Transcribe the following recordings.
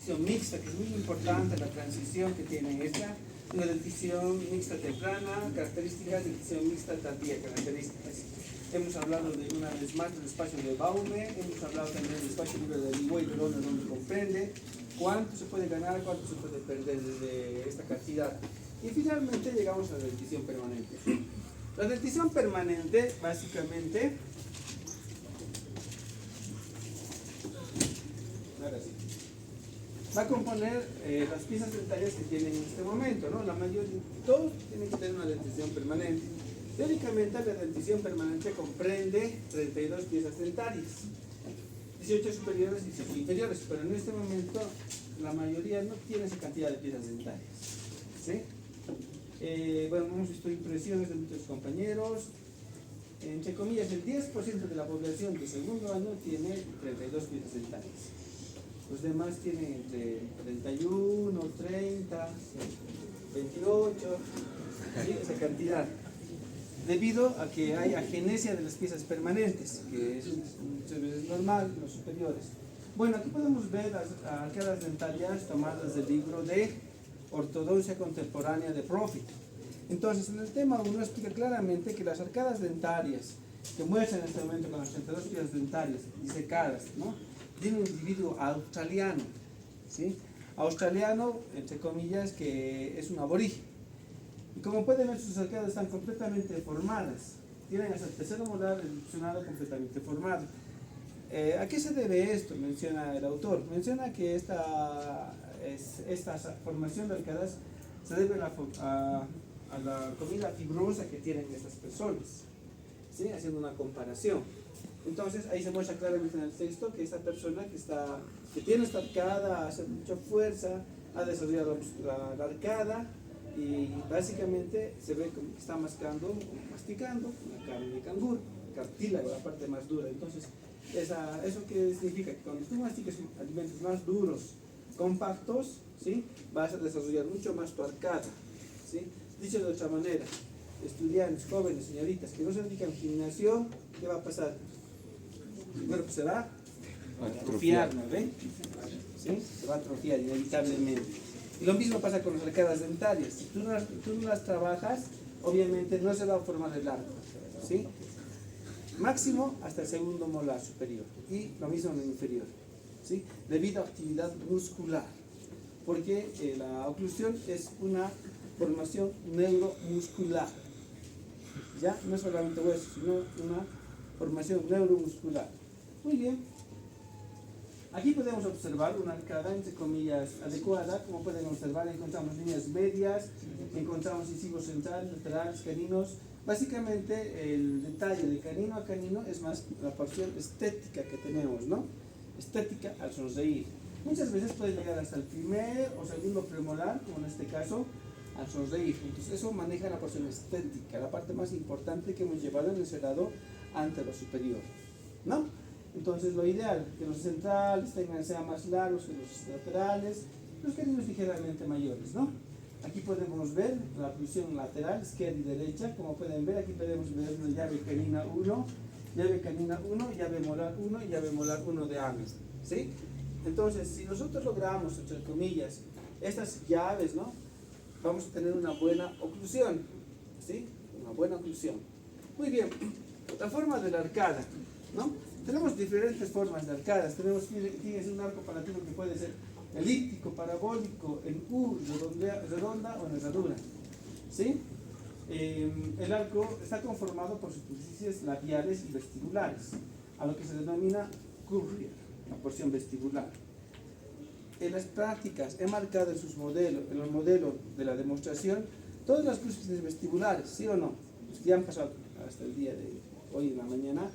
dentición mixta, que es muy importante la transición que tiene esta, una dentición mixta temprana, características, dentición mixta tardía, características. Hemos hablado de una vez más del espacio de Baume, hemos hablado también del espacio libre de Ligüey, donde comprende cuánto se puede ganar, cuánto se puede perder de esta cantidad. Y finalmente llegamos a la dentición permanente. La dentición permanente, básicamente, ahora sí, va a componer las piezas dentarias que tienen en este momento, ¿no? La mayoría, todos tienen que tener una dentición permanente. Teóricamente, la dentición permanente comprende 32 piezas dentarias, 18 superiores y 18 inferiores, pero en este momento la mayoría no tiene esa cantidad de piezas dentarias, ¿sí? Bueno, hemos visto impresiones de muchos compañeros. Entre comillas, el 10% de la población de segundo año tiene 32 piezas dentarias. Los demás tienen entre 31, 30, 28, ¿sí? Esa cantidad. Debido a que hay agenesia de las piezas permanentes, que es muchas veces normal en los superiores. Bueno, aquí podemos ver las arcadas dentarias tomadas del libro de Ortodoncia Contemporánea de Profit. Entonces, en el tema 1 explica claramente que las arcadas dentarias que muestran en este momento con las 32 piezas dentarias disecadas, ¿no?, de un individuo australiano, ¿sí? Australiano, entre comillas, que es un aborigen. Y como pueden ver, sus arcadas están completamente deformadas. Tienen hasta el tercero molar erupcionado completamente formado. ¿A qué se debe esto? Menciona el autor. Menciona que esta formación de arcadas se debe a la comida fibrosa que tienen estas personas, ¿sí? Haciendo una comparación. Entonces ahí se muestra claramente en el texto que esta persona que tiene esta arcada hace mucha fuerza, ha desarrollado la arcada y básicamente se ve como que está masticando una carne de canguro, cartílago, la parte más dura. Entonces, ¿eso qué significa? Que cuando tú masticas alimentos más duros, compactos, ¿sí?, vas a desarrollar mucho más tu arcada, ¿sí? Dicho de otra manera, estudiantes, jóvenes, señoritas que no se dedican al gimnasio, ¿qué va a pasar? El cuerpo se va a atrofiar, ¿no ven? ¿Sí? Se va a atrofiar inevitablemente. Y lo mismo pasa con las arcadas dentarias. Si tú no las trabajas, obviamente no se va a formar el arco, ¿sí? Máximo hasta el segundo molar superior y lo mismo en el inferior, ¿sí? Debido a actividad muscular, porque la oclusión es una formación neuromuscular, ya no es solamente hueso, sino una formación neuromuscular. Muy bien, aquí podemos observar una arcada entre comillas adecuada. Como pueden observar, encontramos líneas medias, encontramos incisivos centrales, laterales, caninos. Básicamente el detalle de canino a canino es más la porción estética que tenemos, ¿no? Estética al sonreír. Muchas veces puede llegar hasta el primer o segundo premolar, como en este caso, al sonreír. Entonces eso maneja la porción estética, la parte más importante que hemos llevado en ese lado ante lo superior, ¿no? Entonces lo ideal, que los centrales sean más largos que los laterales, los caninos ligeramente mayores, ¿no? Aquí podemos ver la oclusión lateral, izquierda y derecha. Como pueden ver, aquí podemos ver una llave canina 1, llave molar 1 y llave molar 1 de Ames, ¿sí? Entonces, si nosotros logramos, entre comillas, estas llaves, ¿no?, vamos a tener una buena oclusión, ¿sí? Una buena oclusión. Muy bien, la forma de la arcada, ¿no? Tenemos diferentes formas de arcadas. Tenemos, fíjense, un arco palatino que puede ser elíptico, parabólico, en U, redonda o en herradura, ¿sí? El arco está conformado por superficies labiales y vestibulares, a lo que se denomina currier, la porción vestibular. En las prácticas he marcado en el modelo de la demostración todas las cúspides vestibulares, ¿sí o no? Los que ya han pasado hasta el día de hoy en la mañana,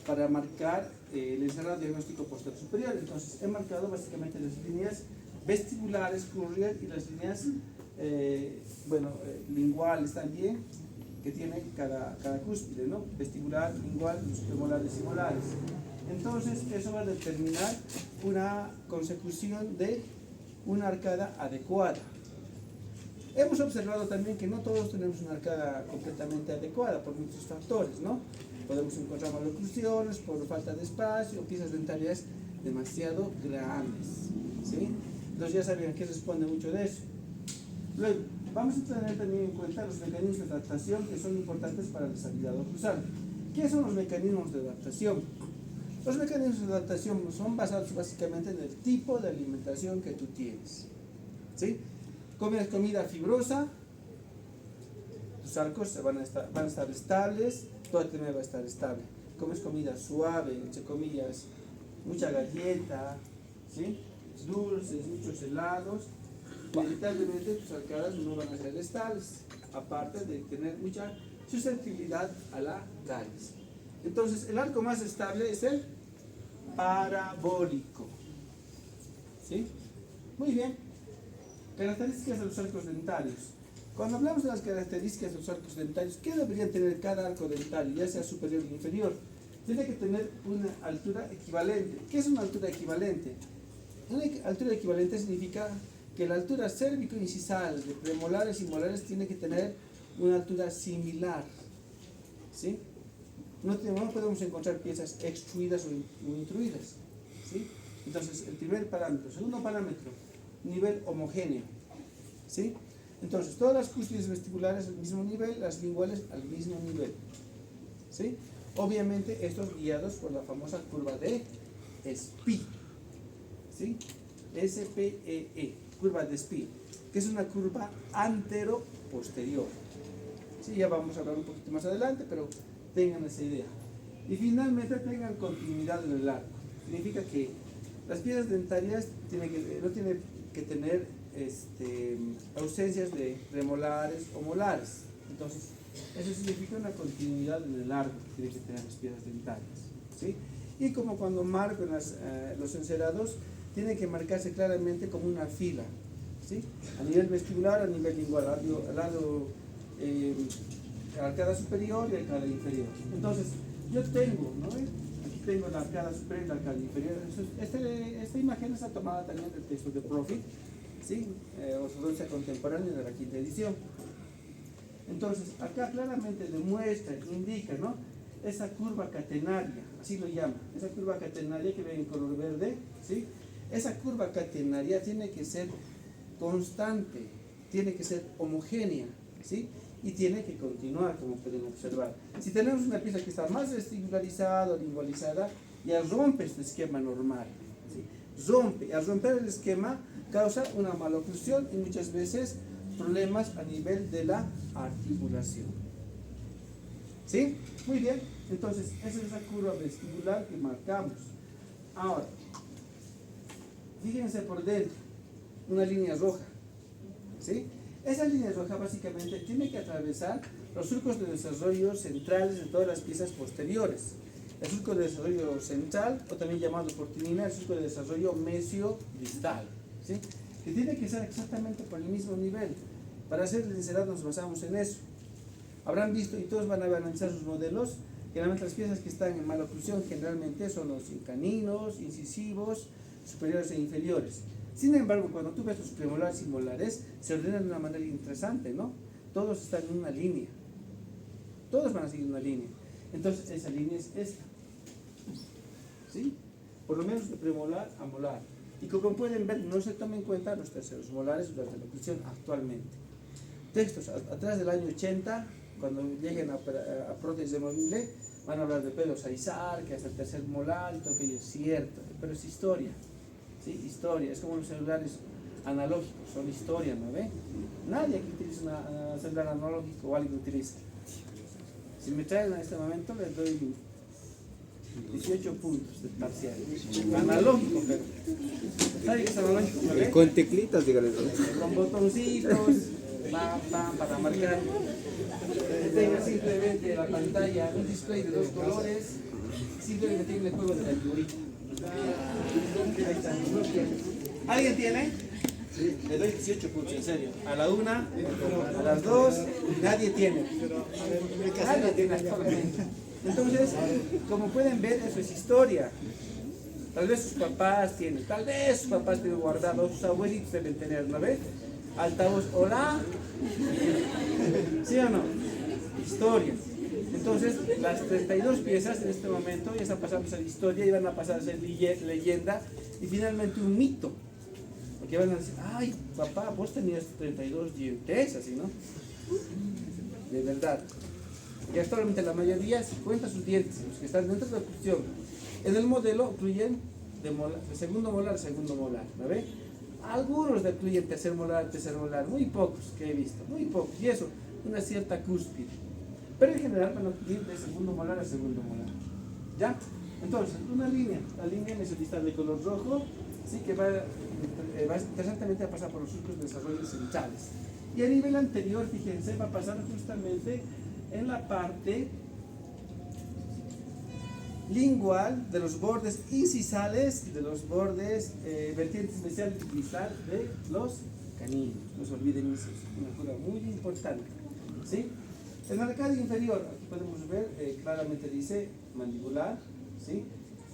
para marcar el encerrado diagnóstico posterior superior. Entonces he marcado básicamente las líneas vestibulares, currier, y las líneas linguales también, que tiene cada cúspide, ¿no? Vestibular, lingual, los premolares y molares. Entonces eso va a determinar una consecución de una arcada adecuada. Hemos observado también que no todos tenemos una arcada completamente adecuada por muchos factores, ¿no? Podemos encontrar maloclusiones por falta de espacio o piezas dentarias demasiado grandes, ¿sí? Entonces ya sabían que responde mucho de eso. Luego, vamos a tener también en cuenta los mecanismos de adaptación que son importantes para el desarrollador cruzado. ¿Qué son los mecanismos de adaptación? Los mecanismos de adaptación son basados básicamente en el tipo de alimentación que tú tienes. ¿Sí? Comes comida fibrosa, tus arcos van a estar estables, toda tu va a estar estable. Comes comida suave, entre comillas, mucha galleta, ¿sí? Dulces, muchos helados, inevitablemente tus arcadas no van a ser estables, aparte de tener mucha susceptibilidad a la caries. Entonces, el arco más estable es el parabólico. ¿Sí? Muy bien. Características de los arcos dentarios. Cuando hablamos de las características de los arcos dentarios, ¿qué debería tener cada arco dentario, ya sea superior o inferior? Tiene que tener una altura equivalente. ¿Qué es una altura equivalente? Una altura equivalente significa que la altura cérvico-incisal de premolares y molares tiene que tener una altura similar. ¿Sí? No podemos encontrar piezas extruidas o intruidas. ¿Sí? Entonces, el primer parámetro. Segundo parámetro, nivel homogéneo. ¿Sí? Entonces, todas las cúspides vestibulares al mismo nivel, las linguales al mismo nivel. ¿Sí? Obviamente, estos guiados por la famosa curva de SPIE. ¿Sí? SPEE, curva de SPIE, que es una curva antero-posterior. Sí, ya vamos a hablar un poquito más adelante, pero tengan esa idea. Y finalmente tengan continuidad en el arco. Significa que las piezas dentarias no tienen que tener ausencias de premolares o molares. Entonces, eso significa una continuidad en el arco que tienen que tener las piezas dentarias. ¿Sí? Y como cuando marco en los encerados, tienen que marcarse claramente como una fila. ¿Sí? A nivel vestibular, a nivel lingual, al lado arcada superior y arcada inferior. Entonces, yo tengo, ¿no? Aquí tengo la arcada superior y la arcada inferior. Esta imagen está tomada también del texto de Profit, ¿sí? Ortodoxia contemporánea de la quinta edición. Entonces, acá claramente demuestra, indica, ¿no? Esa curva catenaria, así lo llama, esa curva catenaria que ven en color verde, ¿sí? Esa curva catenaria tiene que ser constante, tiene que ser homogénea, ¿sí? Y tiene que continuar, como pueden observar. Si tenemos una pieza que está más vestibularizada o lingualizada, ya rompe este esquema normal, ¿sí? Rompe, al romper el esquema causa una maloclusión y muchas veces problemas a nivel de la articulación. ¿Sí? Muy bien, entonces esa es esa curva vestibular que marcamos. Ahora, fíjense por dentro, una línea roja, ¿sí? Esa línea roja básicamente tiene que atravesar los surcos de desarrollo centrales de todas las piezas posteriores. El surco de desarrollo central, o también llamado por Tinina, el surco de desarrollo mesio-distal, ¿sí? Que tiene que ser exactamente por el mismo nivel. Para hacer el encerado nos basamos en eso. Habrán visto, y todos van a analizar sus modelos, generalmente las piezas que están en maloclusión generalmente son los caninos, incisivos, superiores e inferiores. Sin embargo, cuando tú ves los premolares y molares, se ordenan de una manera interesante, ¿no? Todos están en una línea. Todos van a seguir una línea. Entonces, esa línea es esta. ¿Sí? Por lo menos de premolar a molar. Y como pueden ver, no se toman en cuenta los terceros molares durante la oclusión actualmente. Textos atrás del año 80, cuando lleguen a prótesis removible, van a hablar de pelos aizar, que hasta el tercer molar, y todo aquello es cierto, pero es historia. ¿Sí? Historia, es como los celulares analógicos, son historia, ¿no ve? Nadie aquí utiliza un celular analógico o alguien utiliza. Si me traen en este momento, les doy 18 puntos de parcial. Analógico, pero. ¿Sabe qué es analógico? ¿No ve? Con teclitas, dígale. Con botoncitos, para marcar. Que tenga simplemente la pantalla, un display de 2 colores, simplemente tiene el juego de la figurita. Ahí está. ¿Alguien tiene? Sí. Le doy 18 puntos, en serio. A la una, a las dos, nadie tiene. Nadie tiene actualmente. Entonces, como pueden ver, eso es historia. Tal vez sus papás tienen, guardados, sus abuelitos deben tener, ¿no ves? Altavoz, hola. ¿Sí o no? Historia. Entonces, las 32 piezas en este momento ya están pasando a ser historia y van a pasar a ser leyenda y finalmente un mito. Porque van a decir, ay, papá, vos tenías 32 dientes, así, ¿no? De verdad. Y actualmente la mayoría se cuenta sus dientes, los que están dentro de la oclusión. En el modelo incluyen de segundo molar a segundo molar, ¿no ve? Algunos incluyen tercer molar, muy pocos que he visto, muy pocos. Y eso, una cierta cúspide. Pero en general van a incluir de segundo molar a segundo molar. ¿Ya? Entonces, una línea, la línea mesotista de color rojo, sí que va interesantemente a pasar por los surcos de desarrollo centrales. Y a nivel anterior, fíjense, va a pasar justamente en la parte lingual de los bordes incisales, de los bordes vertientes especial y distal de los caninos. No se olviden eso, es una figura muy importante. ¿Sí? En la arcadia inferior, aquí podemos ver, claramente dice mandibular. ¿Sí?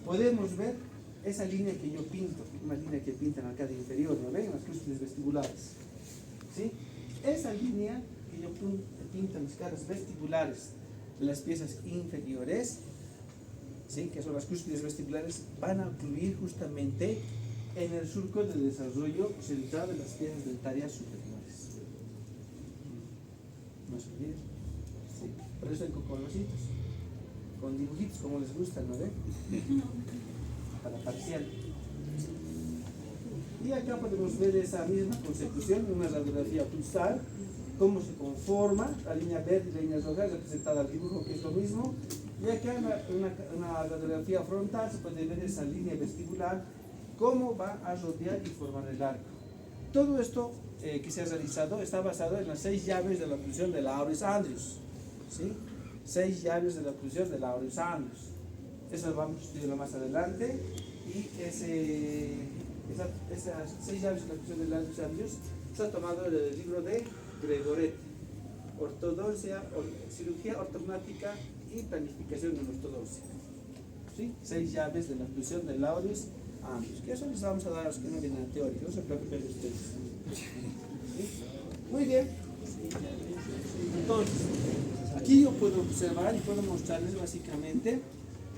Podemos ver esa línea que yo pinto, una línea que pinta en la arcadia inferior, ¿no ven? Las cúspides vestibulares. ¿Sí? Esa línea que yo pinto en las caras vestibulares de las piezas inferiores, ¿sí? Que son las cúspides vestibulares, van a ocluir justamente en el surco de desarrollo central de las piezas dentarias superiores. No se olviden. ¿Sí? Por eso hay colorcitos, con dibujitos como les gusta, ¿no ven? Para parcial. Y acá podemos ver esa misma consecución, una radiografía pulsar, cómo se conforma la línea verde y la línea roja representada al dibujo, que es lo mismo. Y acá una radiografía frontal se puede ver esa línea vestibular, cómo va a rodear y formar el arco. Todo esto que se ha realizado está basado en las 6 llaves de la oclusión de la Aureus Andrews. ¿Sí? 6 llaves de la oclusión de la Aureus Andrews. Eso vamos a estudiarlo más adelante. Y esas 6 llaves de la oclusión de la Aureus Andrews está tomado del libro de Gregoret, Ortodoncia, Cirugía Ortognática y Planificación en Ortodoncia. ¿Sí? 6 llaves de la oclusión de la Aureus Andrews. Que eso les vamos a dar a los que no vienen a teoría, no se preocupen ustedes. ¿Sí? Muy bien. Entonces, aquí yo puedo observar y puedo mostrarles básicamente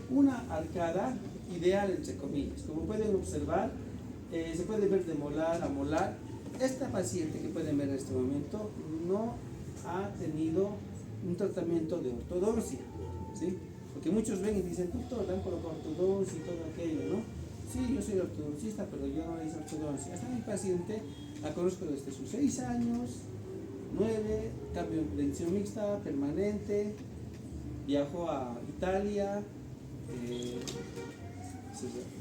una arcada ideal, entre comillas. Como pueden observar, se puede ver de molar a molar. Esta paciente que pueden ver en este momento no ha tenido un tratamiento de ortodoncia, ¿sí? Porque muchos ven y dicen, doctor, dan por ortodoncia y todo aquello, ¿no? Sí, yo soy ortodoncista, pero yo no hice ortodoncia. Esta mi paciente la conozco desde sus 6 años, 9, cambio de dentición mixta, permanente, viajó a Italia,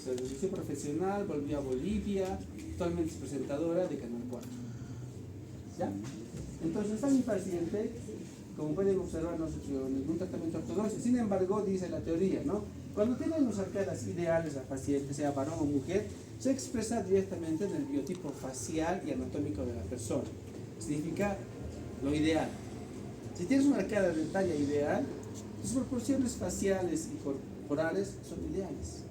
se realizó profesional, volvió a Bolivia, actualmente es presentadora de Canal 4. ¿Ya? Entonces está mi paciente, como pueden observar, no sufrió ningún tratamiento ortodoxo. Sin embargo, dice la teoría, ¿no? Cuando tienen las arcadas ideales la paciente, sea varón o mujer, se expresa directamente en el biotipo facial y anatómico de la persona. Significa lo ideal. Si tienes una arcada dentaria ideal, tus proporciones faciales y corporales son ideales.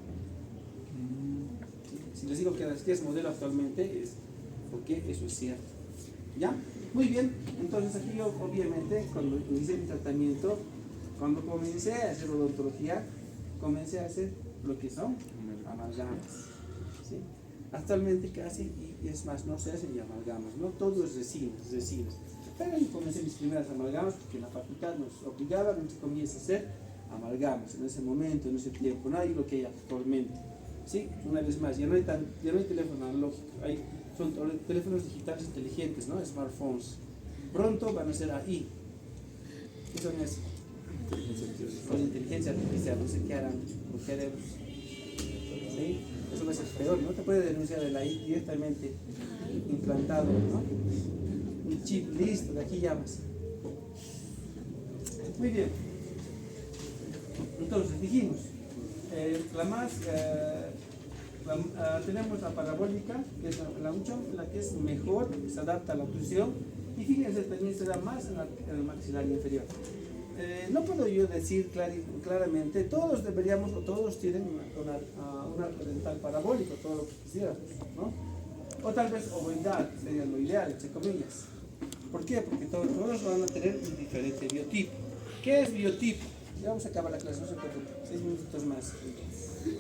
Si les digo que las que es modelo actualmente, es porque eso es cierto. ¿Ya? Muy bien. Entonces aquí yo, obviamente, cuando inicié mi tratamiento, cuando comencé a hacer odontología, comencé a hacer lo que son amalgamas. ¿Sí? Actualmente casi, y es más, no se hacen ya amalgamas, ¿no? Todo es resinas. Pero yo comencé mis primeras amalgamas porque la facultad nos obligaba, entre comillas, a hacer amalgamas en ese momento, en ese tiempo. No hay lo que hay actualmente. ¿Sí? Una vez más, ya no hay teléfono analógico, son teléfonos digitales inteligentes, ¿no? Smartphones. Pronto van a ser ahí. ¿Qué son eso? Con inteligencia artificial, no sé qué harán, lo que haremos. ¿Sí? Eso va a ser peor, no te puede denunciar el ahí directamente implantado, ¿no? Un chip, listo, de aquí llamas. Muy bien. Entonces, dijimos, tenemos la parabólica, que es la que es mejor, se adapta a la oclusión, y fíjense, también se da más en el maxilar inferior. No puedo yo decir claramente, todos deberíamos, o todos tienen un arco dental parabólico, todo lo que quisiéramos, ¿no? O tal vez ovoidal, sería lo ideal, entre comillas. ¿Por qué? Porque todos van a tener un diferente biotipo. ¿Qué es biotipo? Ya vamos a acabar la clase, no se preocupen, 6 minutitos más.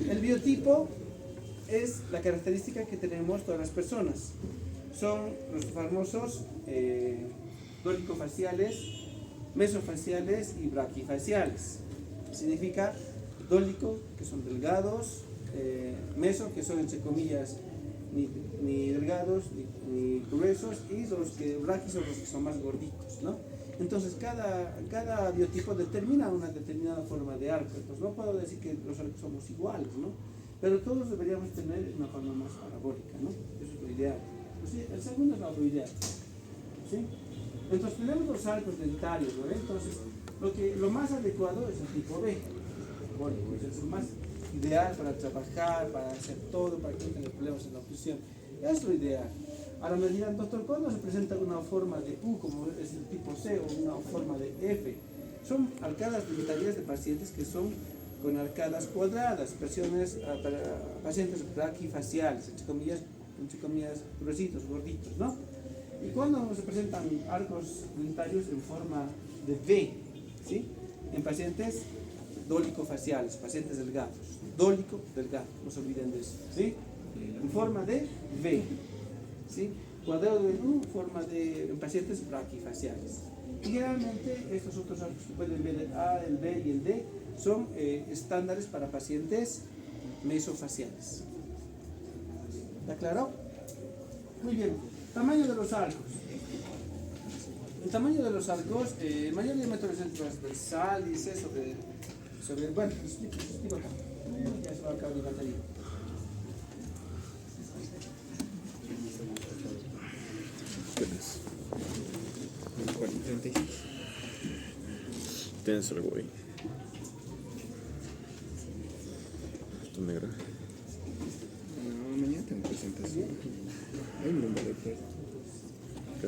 El biotipo es la característica que tenemos todas las personas. Son los famosos dólico-faciales, mesofaciales y braquifaciales. Significa dólico, que son delgados, meso, que son entre comillas ni delgados ni gruesos, y los que braqui son los que son más gorditos, ¿no? Entonces cada biotipo determina una determinada forma de arco. Entonces no puedo decir que los arcos somos iguales, ¿no? Pero todos deberíamos tener una forma más parabólica, ¿no? Eso es lo ideal. Pues sí, el segundo es lo ideal, ¿sí? Entonces tenemos los arcos dentarios, ¿no? Entonces lo más adecuado es el tipo B. Bueno, es el más ideal para trabajar, para hacer todo, para que no tenga problemas en la oclusión. Es lo ideal. Ahora me dirán, doctor, ¿cuándo se presenta una forma de U, como es el tipo C, o una forma de F? Son arcadas dentarias de pacientes que son con arcadas cuadradas, para pacientes braquifaciales, entre comillas, gruesitos, gorditos, ¿no? ¿Y cuándo se presentan arcos dentarios en forma de V? ¿Sí? En pacientes dólico-faciales, pacientes delgados. Dólico, delgado, no se olviden de eso, ¿sí? En forma de V, ¿sí? Cuadrado de U, en pacientes braquifaciales. Y generalmente estos otros arcos que pueden ver, el A, el B y el D, son estándares para pacientes mesofaciales. ¿Está claro? Muy bien. Tamaño de los arcos. El tamaño de los arcos, el mayor diámetro es el transversal, dice sobre bueno, explico acá. Ya se va a acabar mi batería. Tienes algo ahí. Esto me graba. No, mañana tengo presentación. Bailo en ballet, pues. ¿Qué?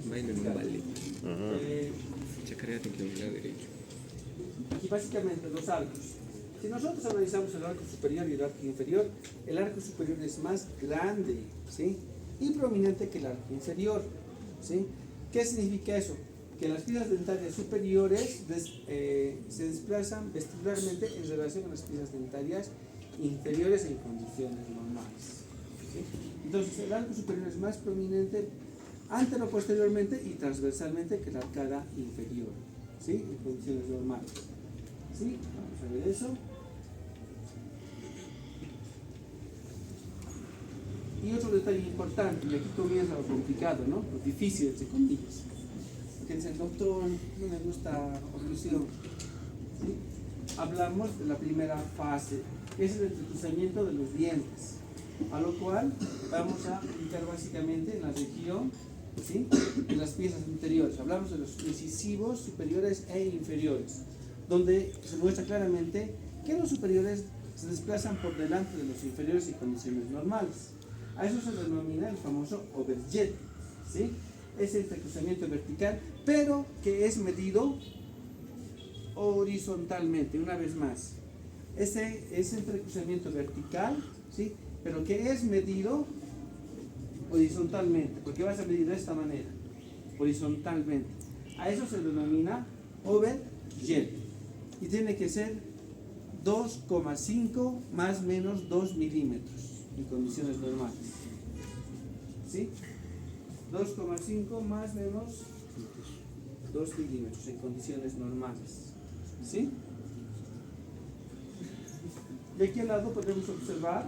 Bailo en un ballet. Ajá. Chacarera tengo que bailar derecho. Aquí básicamente los arcos. Si nosotros analizamos el arco superior y el arco inferior, el arco superior es más grande, ¿sí? Y prominente que el arco inferior, ¿sí? ¿Qué significa eso? Que las piezas dentarias superiores se desplazan vestibularmente en relación a las piezas dentarias inferiores en condiciones normales, ¿sí? Entonces el arco superior es más prominente antero-posteriormente y transversalmente que la arcada inferior, ¿sí? En condiciones normales, ¿sí? Vamos a ver eso. Y otro detalle importante, y aquí comienza lo complicado, ¿no? Lo difícil, entre comillas. Que dicen, doctor, no me gusta oclusión. ¿Sí? Hablamos de la primera fase, que es el entrecruzamiento de los dientes, a lo cual vamos a ubicar básicamente en la región, ¿sí?, de las piezas interiores. Hablamos de los incisivos superiores e inferiores, donde se muestra claramente que los superiores se desplazan por delante de los inferiores en condiciones normales. A eso se denomina el famoso overjet, ¿sí? Ese entrecruzamiento vertical, pero que es medido horizontalmente, una vez más. Ese entrecruzamiento vertical, ¿sí?, pero que es medido horizontalmente, porque vas a medir de esta manera, horizontalmente. A eso se denomina overjet. Y tiene que ser 2,5 más o menos 2 milímetros en condiciones normales. ¿Sí? 2,5 más o menos 2 milímetros en condiciones normales. ¿Sí? Y aquí al lado podemos observar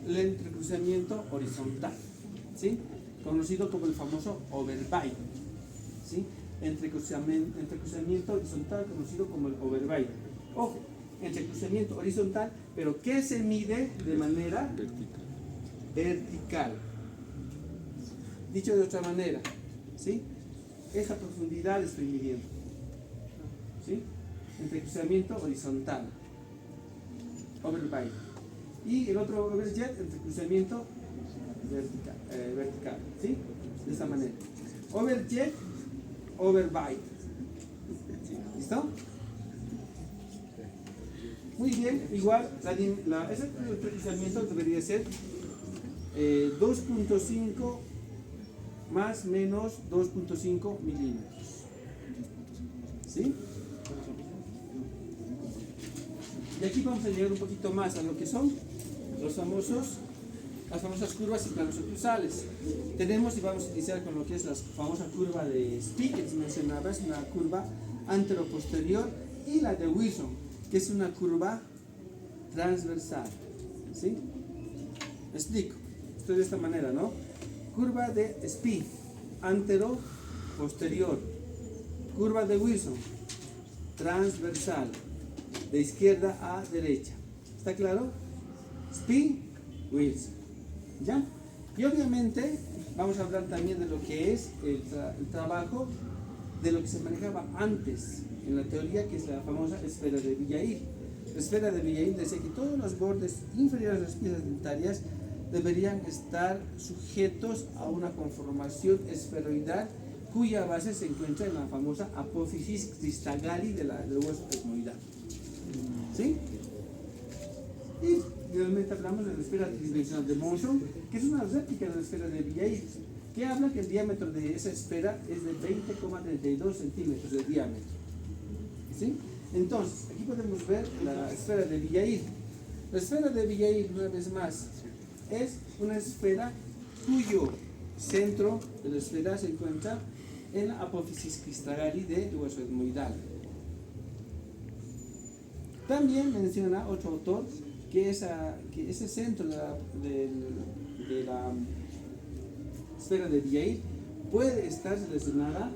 el entrecruzamiento horizontal, ¿sí?, conocido como el famoso overbite, ¿sí? Entrecruzamiento horizontal conocido como el overbite. Ojo, entrecruzamiento horizontal, pero que se mide de manera vertical. Dicho de otra manera, ¿sí?, esa profundidad estoy midiendo, ¿sí? Entrecruzamiento horizontal, overbite. Y el otro overjet, entrecruzamiento vertical, ¿sí? De esta manera. Overjet, overbite. ¿Listo? Muy bien, igual ese entrecruzamiento debería ser 2.5 más menos 2.5 milímetros. ¿Sí? Y aquí vamos a llegar un poquito más a lo que son las famosas curvas y planos oclusales. Tenemos, y vamos a iniciar con lo que es la famosa curva de Spee, que se mencionaba, es una curva antero-posterior, y la de Wilson, que es una curva transversal. ¿Sí? Me explico. Esto de esta manera, ¿no? Curva de Spee, antero-posterior. Curva de Wilson, transversal, de izquierda a derecha. ¿Está claro? Spee, Wilson. ¿Ya? Y obviamente vamos a hablar también de lo que es el trabajo de lo que se manejaba antes en la teoría, que es la famosa esfera de Villair. La esfera de Villair decía que todos los bordes inferiores de las piezas dentarias deberían estar sujetos a una conformación esferoidal cuya base se encuentra en la famosa apófisis cristagali del hueso etmoidal. ¿Sí? Y finalmente hablamos de la esfera tridimensional de Monson, que es una réplica de la esfera de Villair, que habla que el diámetro de esa esfera es de 20,32 centímetros de diámetro. ¿Sí? Entonces, aquí podemos ver la esfera de Villair. La esfera de Villair, una vez más, es una esfera cuyo centro de la esfera se encuentra en la apófisis cristagali del hueso etmoidal. También menciona otro autor que ese centro de la esfera de Villair puede estar relacionada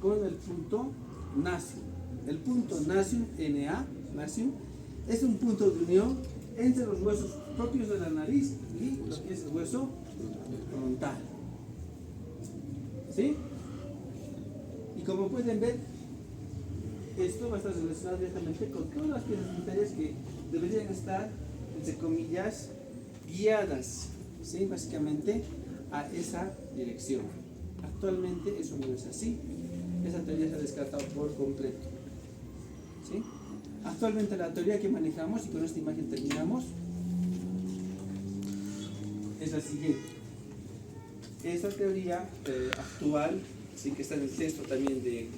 con el punto Nacium. El punto Nacium, Nacium, es un punto de unión entre los huesos propios de la nariz y lo que es el hueso frontal. ¿Sí? Y como pueden ver, esto va a estar relacionado directamente con todas las piezas dentarias que deberían estar, entre comillas, guiadas, ¿sí? Básicamente a esa dirección. Actualmente eso no es así. Esa teoría se ha descartado por completo. ¿Sí? Actualmente la teoría que manejamos, y con esta imagen terminamos, es la siguiente. Esta teoría actual, sí, que está en el texto también del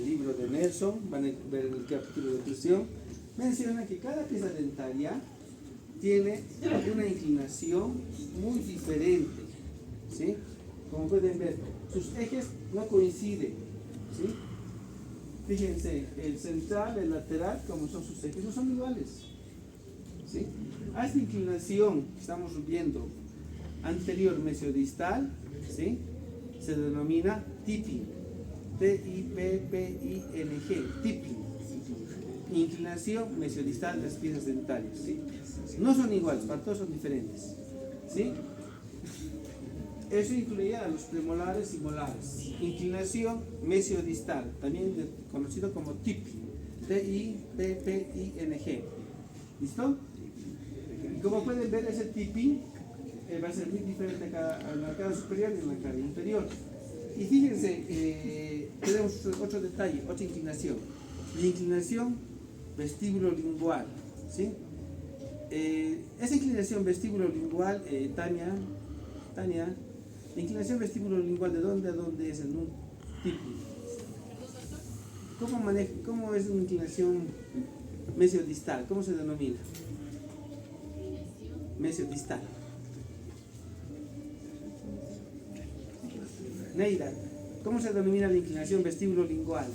libro de Nelson, van a ver en el capítulo de oclusión, menciona que cada pieza dentaria tiene una inclinación muy diferente. ¿Sí? Como pueden ver, sus ejes no coinciden. ¿Sí? Fíjense, el central, el lateral, como son sus ejes, no son iguales. ¿Sí? A esta inclinación que estamos viendo anterior mesiodistal, ¿sí? Se denomina tipping. T-I-P-P-I-N-G, tipping. Inclinación mesiodistal de las piezas dentarias. ¿Sí? No son iguales, para todos son diferentes. ¿Sí? Eso incluía a los premolares y molares. Inclinación mesiodistal, también conocido como tipping. T-I-P-P-I-N-G. ¿Listo? Y como pueden ver, ese tipping va a ser muy diferente en la cara superior y en la cara inferior. Y fíjense, tenemos otro detalle, otra inclinación. La inclinación vestíbulo-lingual. ¿Sí? Esa inclinación vestíbulo-lingual, Tania, la inclinación vestíbulo-lingual, ¿de dónde a dónde es en un tipping? ¿Cómo es una inclinación mesiodistal? ¿Cómo se denomina? Mesiodistal. Neira, ¿cómo se denomina la inclinación vestíbulo-lingual?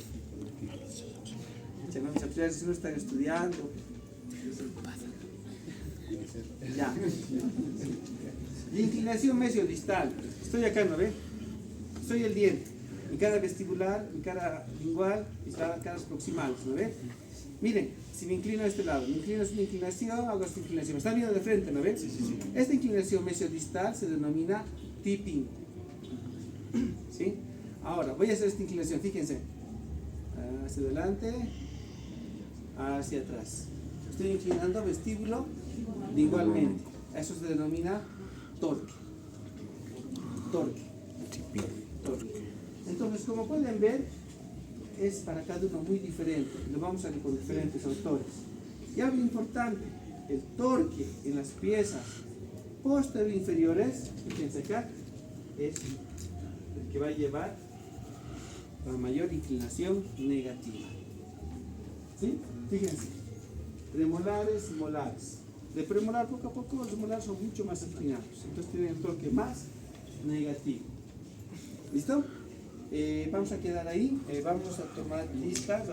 Si no están estudiando. Ya. La inclinación mesiodistal. Estoy acá, ¿no ve? Soy el diente. Mi cara vestibular, mi cara lingual y caras proximales, ¿no ve? Miren, si me inclino a este lado, me inclino a esta inclinación, hago esta inclinación. ¿Me están viendo de frente, no ve? Sí. Esta inclinación mesiodistal se denomina tipping. ¿Sí? Ahora, voy a hacer esta inclinación, fíjense. Hacia adelante, hacia atrás. Estoy inclinando vestíbulo lingualmente. Eso se denomina torque. Entonces, como pueden ver, es para cada uno muy diferente. Lo vamos a ver con diferentes autores. Y algo importante, el torque en las piezas posterior inferiores, fíjense acá, es el que va a llevar la mayor inclinación negativa. ¿Sí? Fíjense. premolares y molares. De premolar poco a poco los molares son mucho más afinados, entonces tienen un torque más negativo. ¿Listo? Vamos a quedar ahí, vamos a tomar listas.